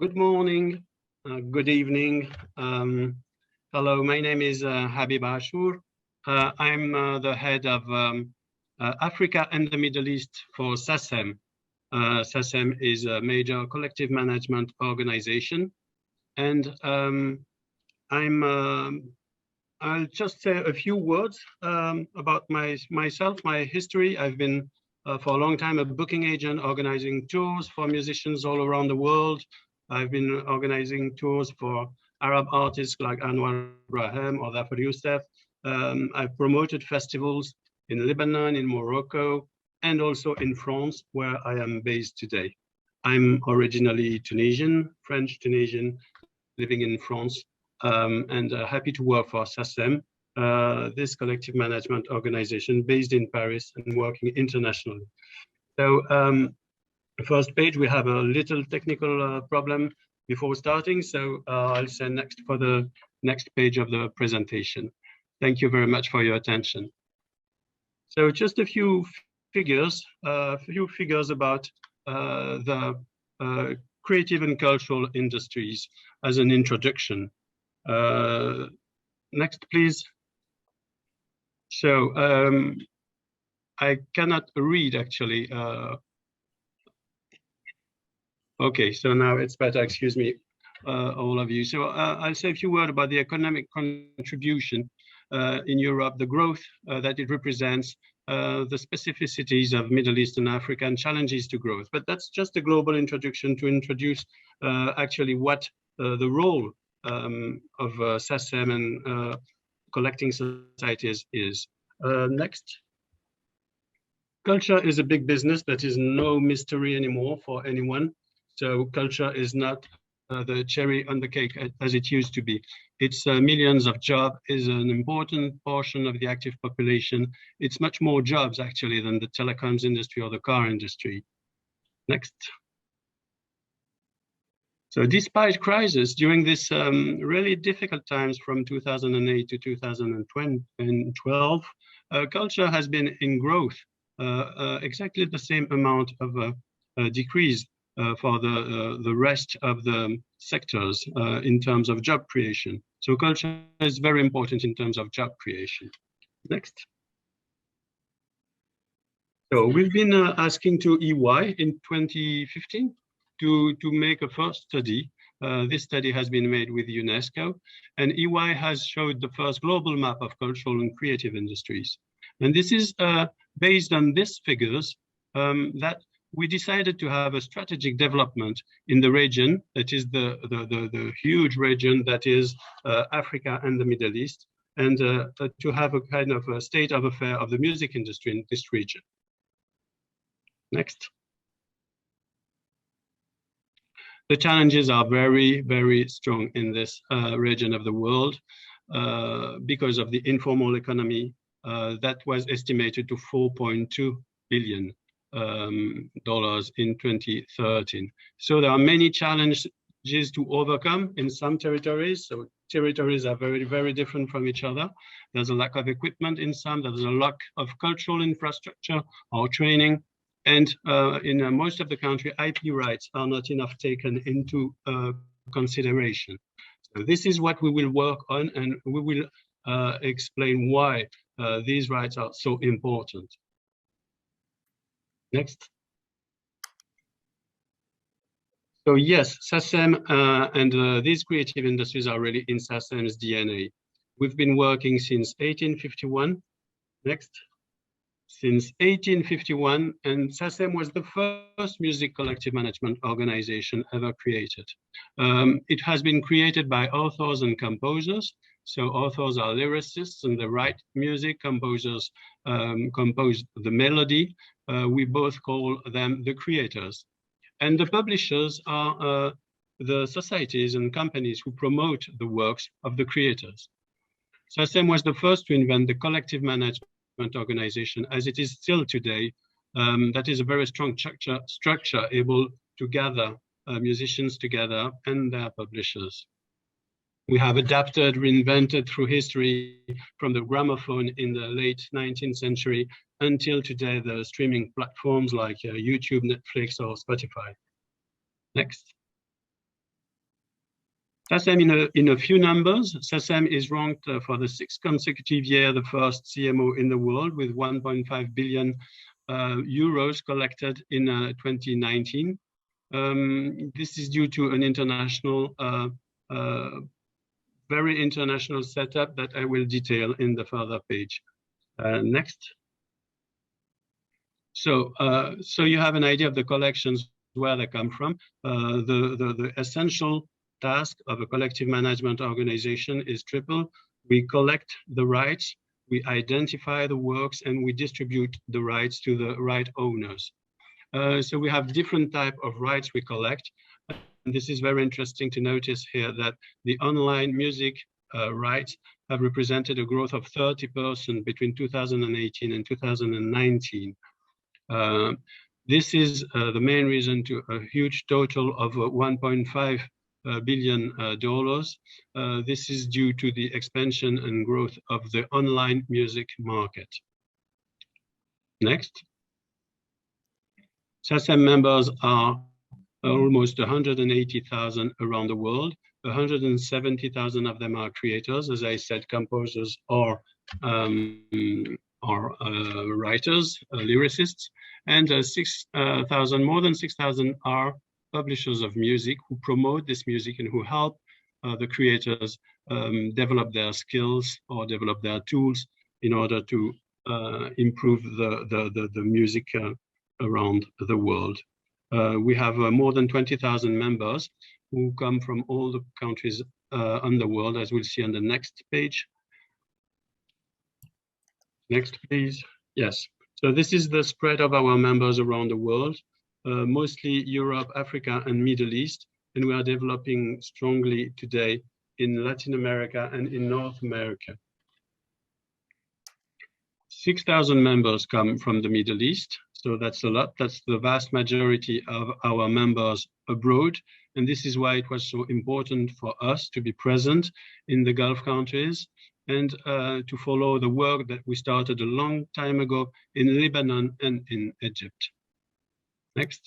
Good morning, good evening. Hello, my name is Habib Achour. I'm the head of Africa and the Middle East for SACEM. SACEM is a major collective management organization, and I'll just say a few words about myself, my history. I've been for a long time a booking agent organizing tours for musicians all around the world. I've been organizing tours for Arab artists like Anwar Ibrahim or Dhafar Youssef. I've promoted festivals in Lebanon, in Morocco, and also in France, where I am based today. I'm originally Tunisian, French Tunisian, living in France, and happy to work for SACEM, this collective management organization based in Paris and working internationally. So first page, we have a little technical problem before starting, so I'll say next for the next page of the presentation. Thank you very much for your attention. So just a few figures about the creative and cultural industries as an introduction. Next, please. So I cannot read actually. Okay, so now it's better, excuse me, all of you. So I'll say a few words about the economic contribution in Europe, the growth that it represents, the specificities of Middle East and Africa and challenges to growth. But that's just a global introduction to introduce actually what the role of SACEM and collecting societies is. Next. Culture is a big business that is no mystery anymore for anyone. So culture is not the cherry on the cake as it used to be. It's millions of jobs, is an important portion of the active population. It's much more jobs actually than the telecoms industry or the car industry. Next. So despite crisis during this really difficult times from 2008 to 2012, culture has been in growth, exactly the same amount of decrease for the rest of the sectors in terms of job creation. So culture is very important in terms of job creation. Next. So we've been asking to EY in 2015 to make a first study. This study has been made with UNESCO, and EY has showed the first global map of cultural and creative industries. And this is based on these figures that we decided to have a strategic development in the region, that is the huge region that is Africa and the Middle East, and to have a kind of a state of affair of the music industry in this region. Next. The challenges are very, very strong in this region of the world because of the informal economy that was estimated to $4.2 billion in 2013. So there are many challenges to overcome in some territories. So territories are very, very different from each other. There's a lack of equipment in some, there's a lack of cultural infrastructure or training. And in most of the country, IP rights are not enough taken into consideration. So this is what we will work on, and we will explain why these rights are so important. Next. So yes, SACEM and these creative industries are really in SACEM's DNA. We've been working since 1851. Next. Since 1851, and SACEM was the first music collective management organization ever created. It has been created by authors and composers. So authors are lyricists and they write music, composers compose the melody. We both call them the creators. And the publishers are the societies and companies who promote the works of the creators. SACEM was the first to invent the collective management organization as it is still today. That is a very strong structure able to gather musicians together and their publishers. We have adapted, reinvented through history from the gramophone in the late 19th century until today, the streaming platforms like YouTube, Netflix, or Spotify. Next. SACEM in a few numbers, SACEM is ranked for the 6th consecutive year the first CMO in the world with 1.5 billion euros collected in 2019. This is due to an international, very international setup that I will detail in the further page. Next. So you have an idea of the collections, where they come from. The essential task of a collective management organization is triple. We collect the rights, we identify the works, and we distribute the rights to the right owners. So we have different type of rights we collect. And this is very interesting to notice here that the online music rights have represented a growth of 30% between 2018 and 2019. This is the main reason to a huge total of $1.5 billion. This is due to the expansion and growth of the online music market. Next. SACEM members are almost 180,000 around the world. 170,000 of them are creators, as I said, composers or writers, lyricists, and more than 6,000 are publishers of music who promote this music and who help the creators develop their skills or develop their tools in order to improve the music around the world. We have more than 20,000 members who come from all the countries on the world, as we'll see on the next page. Next, please. Yes. So this is the spread of our members around the world, mostly Europe, Africa, and Middle East. And we are developing strongly today in Latin America and in North America. 6,000 members come from the Middle East. So that's a lot. That's the vast majority of our members abroad. And this is why it was so important for us to be present in the Gulf countries and to follow the work that we started a long time ago in Lebanon and in Egypt. Next.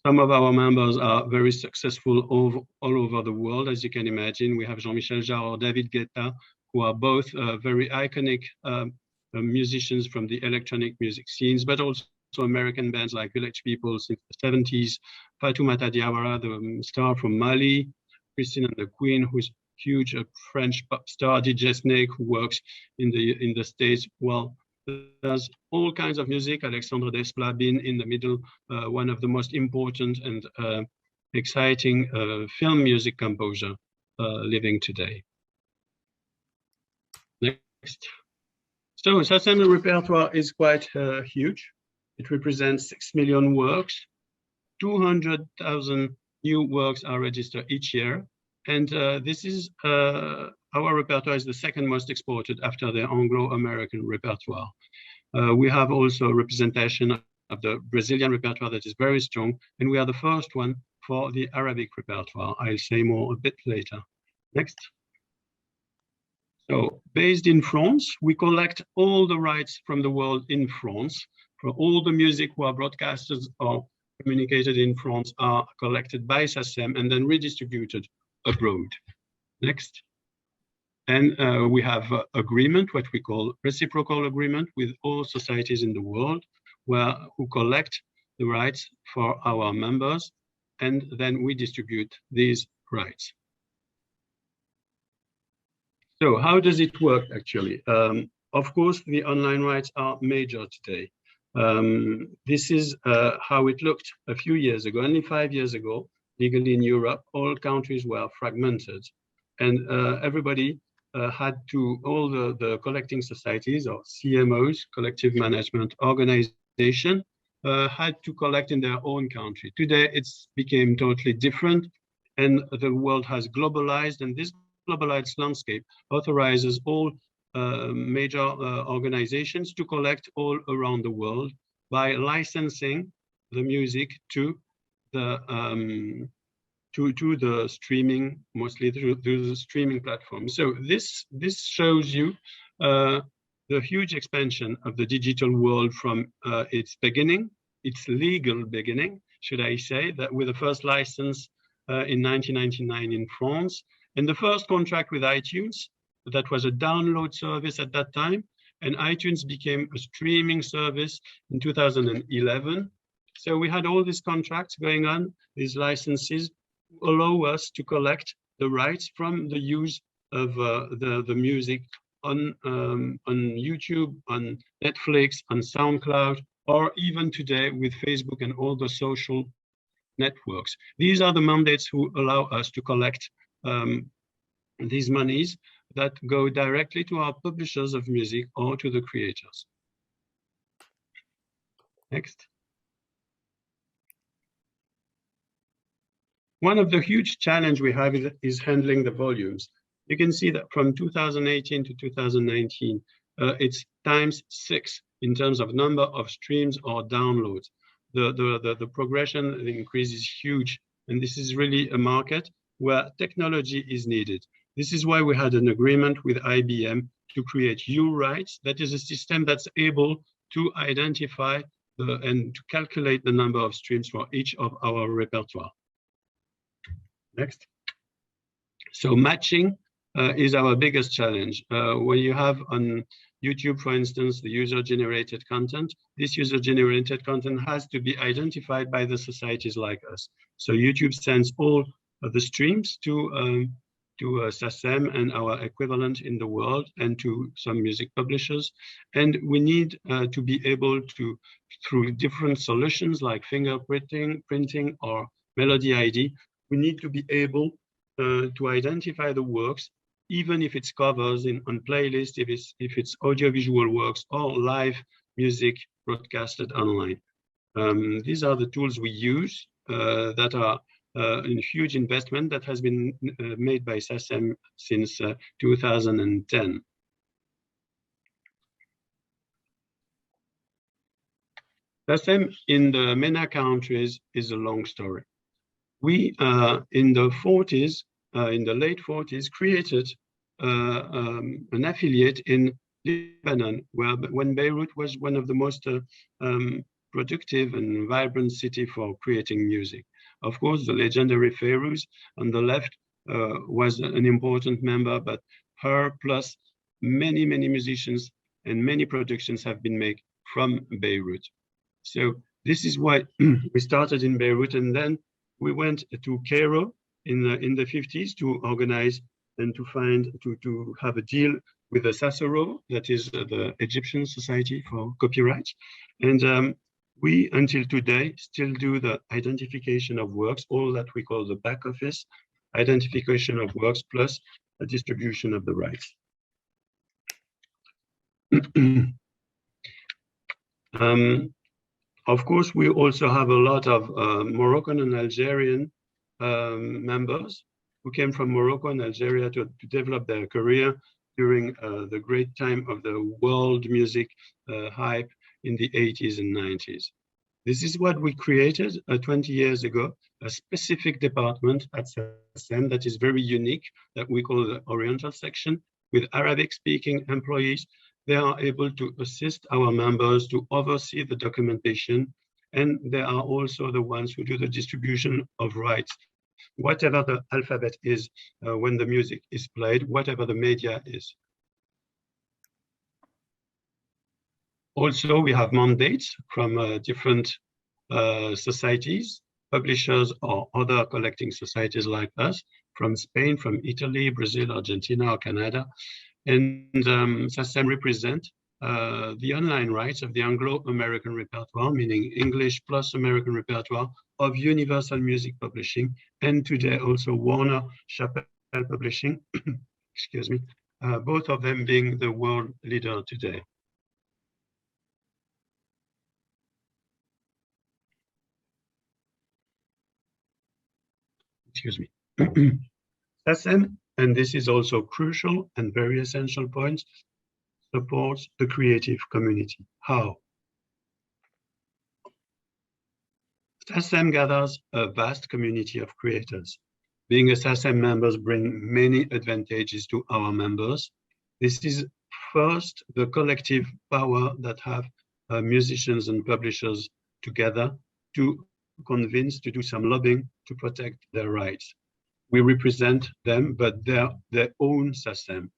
Some of our members are very successful all over the world, as you can imagine. We have Jean-Michel Jarre or David Guetta, who are both very iconic musicians from the electronic music scenes, but also American bands like Village People since the 70s, Fatoumata Diawara, the star from Mali, Christine and the Queen, who's huge French pop star, DJ Snake, who works in the States. Well, there's all kinds of music. Alexandre Desplat being in the middle, one of the most important and exciting film music composer living today. Next. So SACEM repertoire is quite huge. It represents 6 million works. 200,000 new works are registered each year. And this is, our repertoire is the second most exported after the Anglo-American repertoire. We have also representation of the Brazilian repertoire that is very strong. And we are the first one for the Arabic repertoire. I'll say more a bit later. Next. So based in France, we collect all the rights from the world in France. For all the music who are broadcasted or communicated in France are collected by SACEM and then redistributed abroad. Next. And we have agreement, what we call reciprocal agreement with all societies in the world who collect the rights for our members, and then we distribute these rights. So how does it work actually? Of course, the online rights are major today. This is how it looked a few years ago. Only 5 years ago, legally in Europe, all countries were fragmented, and everybody had to, all the collecting societies or CMOs, collective management organization, had to collect in their own country. Today, it's became totally different, and the world has globalized, and this globalized landscape authorizes all major organizations to collect all around the world by licensing the music to the streaming, mostly through the streaming platform. So this shows you the huge expansion of the digital world from its beginning, its legal beginning, should I say, that with the first license in 1999 in France. And the first contract with iTunes, that was a download service at that time. And iTunes became a streaming service in 2011. So we had all these contracts going on, these licenses allow us to collect the rights from the use of the music on YouTube, on Netflix, on SoundCloud, or even today with Facebook and all the social networks. These are the mandates who allow us to collect these monies that go directly to our publishers of music or to the creators. Next. One of the huge challenges we have is handling the volumes. You can see that from 2018 to 2019, it's ×6 in terms of number of streams or downloads. The progression, the increase is huge. And this is really a market where technology is needed. This is why we had an agreement with IBM to create U-Rights. That is a system that's able to identify and to calculate the number of streams for each of our repertoire. Next. So matching is our biggest challenge. When you have on YouTube, for instance, the user-generated content, this user-generated content has to be identified by the societies like us. So YouTube sends all of the streams to SACEM and our equivalent in the world and to some music publishers. And we need to be able to, through different solutions like fingerprinting or Melody ID, we need to be able to identify the works, even if it's covers on playlists, if it's audiovisual works or live music broadcasted online. These are the tools we use that are a huge investment that has been made by SACEM since 2010. SACEM in the MENA countries is a long story. We, in the 40s, in the late 40s, created an affiliate in Lebanon, when Beirut was one of the most productive and vibrant city for creating music. Of course, the legendary Ferouz on the left was an important member, but her plus many, many musicians and many productions have been made from Beirut. So this is why we started in Beirut, and then we went to Cairo in the 50s to organize and to have a deal with the SACERO, that is the Egyptian Society for Copyright. And we, until today, still do the identification of works, all that we call the back office, identification of works plus the distribution of the rights. Of course, we also have a lot of Moroccan and Algerian members who came from Morocco and Algeria to develop their career during the great time of the world music hype in the 80s and 90s. This is what we created 20 years ago, a specific department at SACEM that is very unique, that we call the Oriental section, with Arabic-speaking employees. They are able to assist our members to oversee the documentation, and they are also the ones who do the distribution of rights, whatever the alphabet is when the music is played, whatever the media is. Also, we have mandates from different societies, publishers or other collecting societies like us, from Spain, from Italy, Brazil, Argentina, or Canada. And SACEM represent the online rights of the Anglo-American repertoire, meaning English plus American repertoire of Universal Music Publishing, and today also Warner Chappell Publishing, excuse me, both of them being the world leader today. Excuse me. SACEM, and this is also crucial and very essential point, supports the creative community. How? SACEM gathers a vast community of creators. Being a SACEM members bring many advantages to our members. This is first the collective power that have musicians and publishers together to convinced to do some lobbying to protect their rights. We represent them, but they're their own SACEM.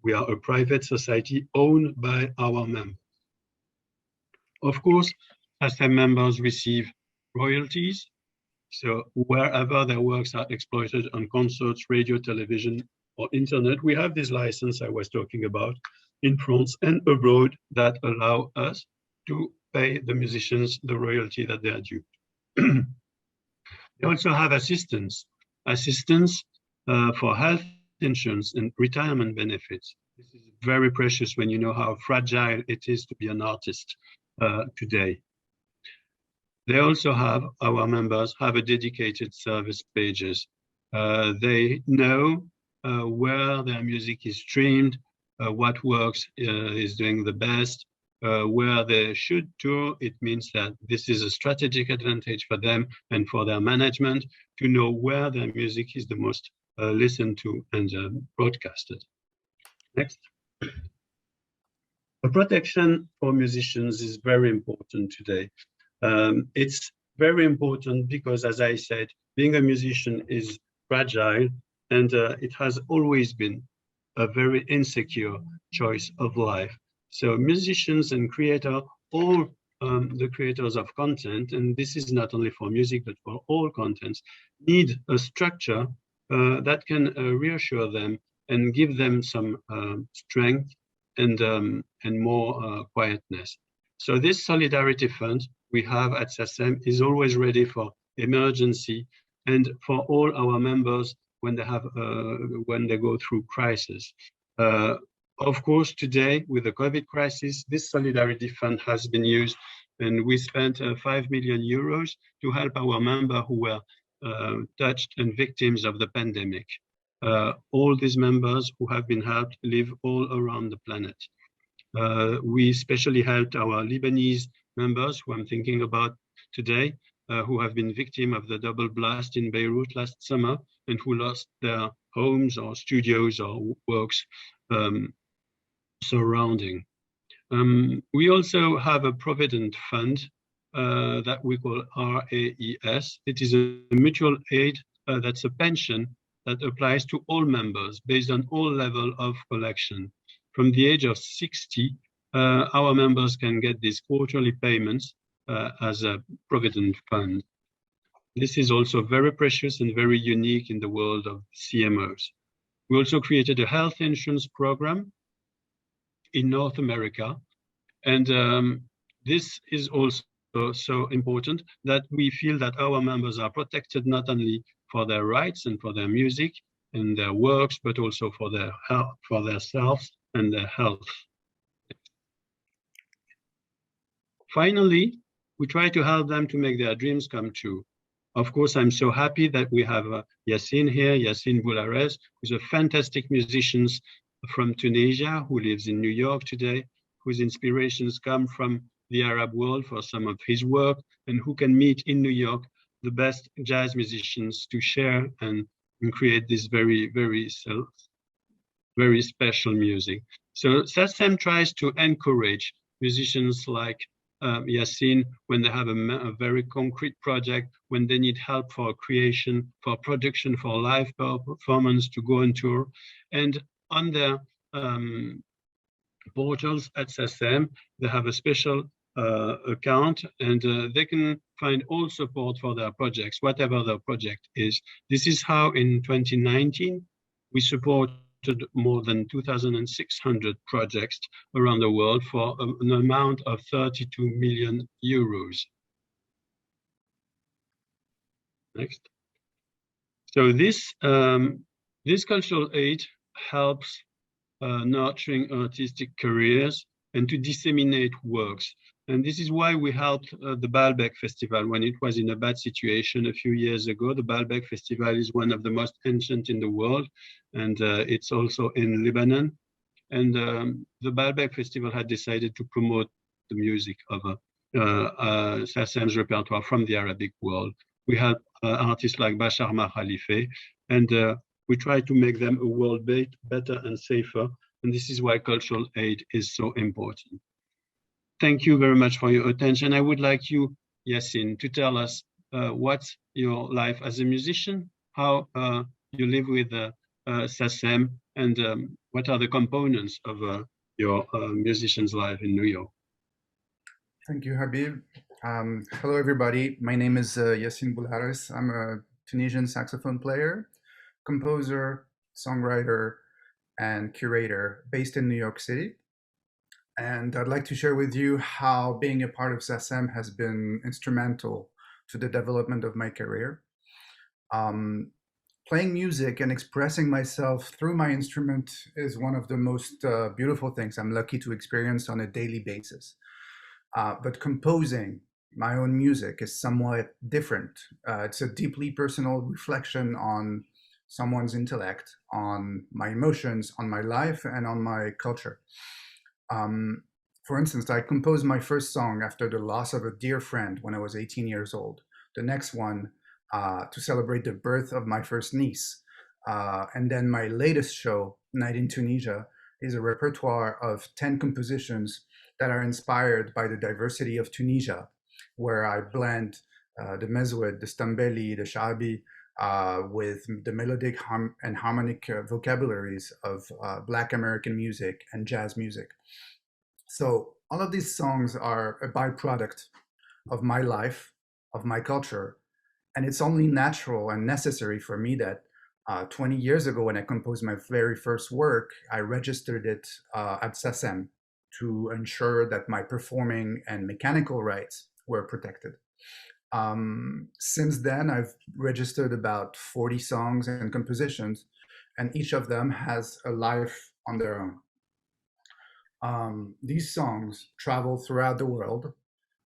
We are a private society owned by our members. Of course, SACEM members receive royalties. So wherever their works are exploited on concerts, radio, television, or internet, we have this license I was talking about in France and abroad that allow us to pay the musicians the royalty that they are due. They also have assistance for health insurance and retirement benefits. This is very precious when you know how fragile it is to be an artist today. They also have, our members have a dedicated service pages. They know where their music is streamed, what works is doing the best, where they should tour. It means that this is a strategic advantage for them and for their management to know where their music is the most listened to and broadcasted. Next. The protection for musicians is very important today. It's very important because, as I said, being a musician is fragile, and it has always been a very insecure choice of life. So musicians and creators, all the creators of content, and this is not only for music, but for all contents, need a structure that can reassure them and give them some strength and more quietness. So this solidarity fund we have at SACEM is always ready for emergency and for all our members when they have when they go through crisis. Of course, today with the COVID crisis, this solidarity fund has been used, and we spent 5 million euros to help our members who were touched and victims of the pandemic. All these members who have been helped live all around the planet. We especially helped our Lebanese members, who I'm thinking about today, who have been victims of the double blast in Beirut last summer and who lost their homes or studios or works surrounding. We also have a provident fund that we call RAES. It is a mutual aid that's a pension that applies to all members based on all level of collection. From the age of 60, our members can get these quarterly payments as a provident fund. This is also very precious and very unique in the world of CMOs. We also created a health insurance program in North America. And this is also so important that we feel that our members are protected not only for their rights and for their music and their works, but also for their health, for themselves and their health. Finally, we try to help them to make their dreams come true. Of course, I'm so happy that we have Yacine here, Yacine Boulares, who's a fantastic musician from Tunisia, who lives in New York today, whose inspirations come from the Arab world for some of his work, and who can meet in New York the best jazz musicians to share and create this very, very special music. So SACEM tries to encourage musicians like Yacine when they have a very concrete project, when they need help for creation, for production, for live performance, to go on tour. And on their portals at SACEM, they have a special account, and they can find all support for their projects, whatever their project is. This is how in 2019, we supported more than 2,600 projects around the world for an amount of 32 million euros. Next. So this cultural aid helps nurturing artistic careers and to disseminate works. And this is why we helped the Baalbek Festival when it was in a bad situation a few years ago. The Baalbek Festival is one of the most ancient in the world, and it's also in Lebanon. And the Baalbek Festival had decided to promote the music of SACEM'S repertoire from the Arabic world. We had artists like Bashar Khalife, and we try to make them a world better and safer. And this is why cultural aid is so important. Thank you very much for your attention. I would like you, Yacine, to tell us what's your life as a musician, how you live with SACEM, and what are the components of your musician's life in New York. Thank you, Habib. Hello, everybody. My name is Yacine Boulares. I'm a Tunisian saxophone player, composer, songwriter, and curator based in New York City. And I'd like to share with you how being a part of SACEM has been instrumental to the development of my career. Playing music and expressing myself through my instrument is one of the most beautiful things I'm lucky to experience on a daily basis. But composing my own music is somewhat different. It's a deeply personal reflection on someone's intellect, on my emotions, on my life, and on my culture. For instance, I composed my first song after the loss of a dear friend when I was 18 years old. The next one to celebrate the birth of my first niece. And then my latest show, Night in Tunisia, is a repertoire of 10 compositions that are inspired by the diversity of Tunisia, where I blend the mezoued, the stambeli, the sha'abi, with the melodic and harmonic vocabularies of Black American music and jazz music. So all of these songs are a byproduct of my life, of my culture, and it's only natural and necessary for me that 20 years ago, when I composed my very first work, I registered it at SACEM to ensure that my performing and mechanical rights were protected. Since then, I've registered about 40 songs and compositions, and each of them has a life on their own. These songs travel throughout the world.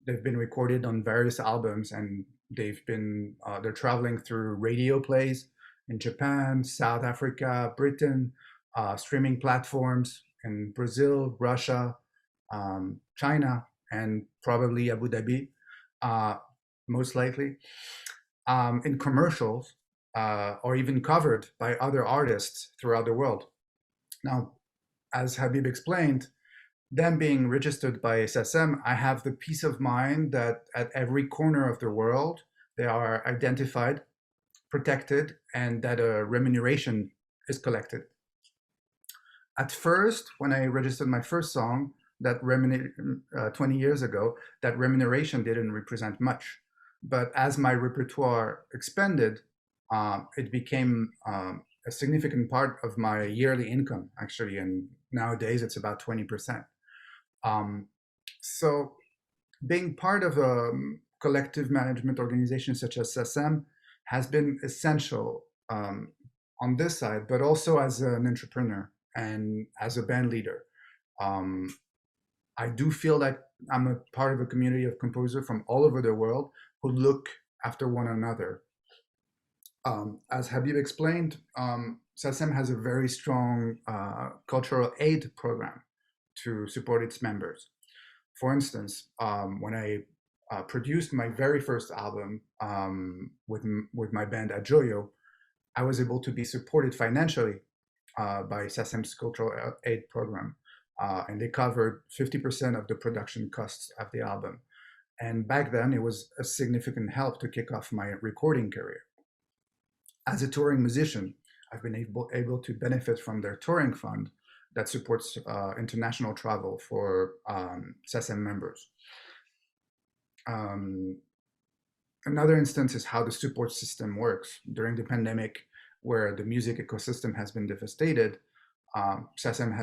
They've been recorded on various albums, and they're traveling through radio plays in Japan, South Africa, Britain, streaming platforms in Brazil, Russia, China, and probably Abu Dhabi, most likely, in commercials, or even covered by other artists throughout the world. Now, as Habib explained, them being registered by SACEM, I have the peace of mind that at every corner of the world, they are identified, protected, and that a remuneration is collected. At first, when I registered my first song, 20 years ago, that remuneration didn't represent much. But as my repertoire expanded, it became a significant part of my yearly income, actually, and nowadays it's about 20%. So being part of a collective management organization such as SACEM has been essential on this side, but also as an entrepreneur and as a band leader. I do feel that I'm a part of a community of composers from all over the world who look after one another. As Habib explained, SACEM has a very strong cultural aid program to support its members. For instance, when I produced my very first album with my band Ajoyo, I was able to be supported financially by Sacem's Cultural Aid program. And they covered 50% of the production costs of the album. And back then, it was a significant help to kick off my recording career. As a touring musician, I've been able to benefit from their touring fund that supports international travel for SACEM members. Another instance is how the support system works. During the pandemic, where the music ecosystem has been devastated, SACEM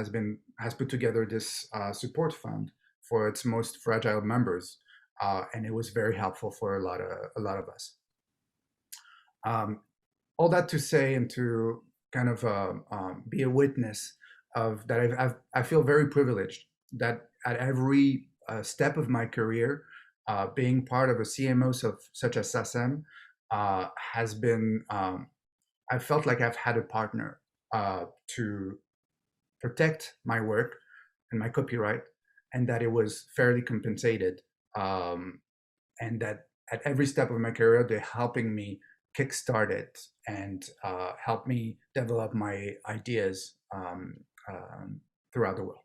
has put together this support fund for its most fragile members, and it was very helpful for a lot of us. All that to say, and to kind of be a witness of that, I feel very privileged that at every step of my career, being part of a CMO such as SACEM has been. I felt like I've had a partner to protect my work and my copyright, and that it was fairly compensated, and that at every step of my career, they're helping me kickstart it and help me develop my ideas throughout the world.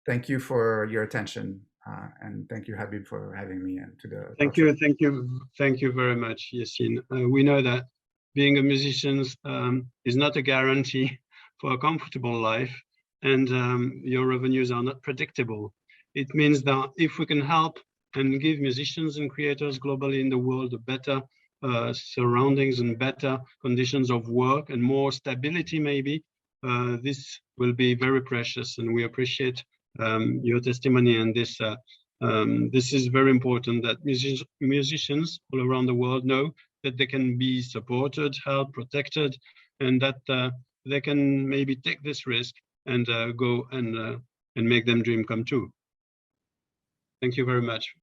Thank you for your attention. And thank you, Habib, for having me and to the Thank you, thank you very much, Yacine. We know that being a musician is not a guarantee for a comfortable life, and your revenues are not predictable. It means that if we can help and give musicians and creators globally in the world a better surroundings and better conditions of work and more stability, maybe, this will be very precious, and we appreciate your testimony and this. This is very important that musicians all around the world know that they can be supported, helped, protected, and that they can maybe take this risk and go and make them dream come true. Thank you very much.